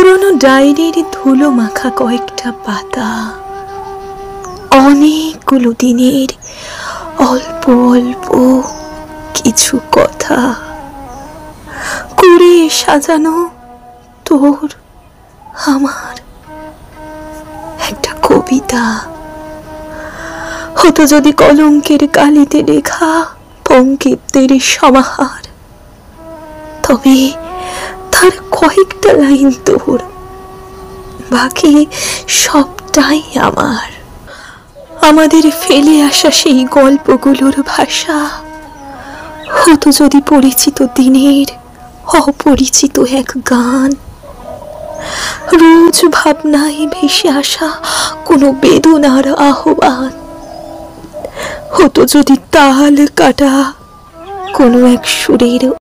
পুরনো ডায়েরির ধুলো মাখা কয়েকটা পাতা, অনেকগুলো দিনের অল্প অল্প কিছু কথা, কুড়িয়ে সাজানো তোর আমার একটা কবিতা। হতো যদি কলঙ্কের কালিতে লেখা পঙ্কিতদের সমাহার, তবে তার কয়েকটা লাইন তোর, বাকি সবটাই আমার। আমাদের ফেলে আসা সেই গল্পগুলোর ভাষা হতো যদি পরিচিত দিনের অপরিচিত এক গান, রোজ ভাবনায় ভেসে আসা কোনো বেদনার আহ্বান, হতো যদি তাল কাটা কোনো এক সুরের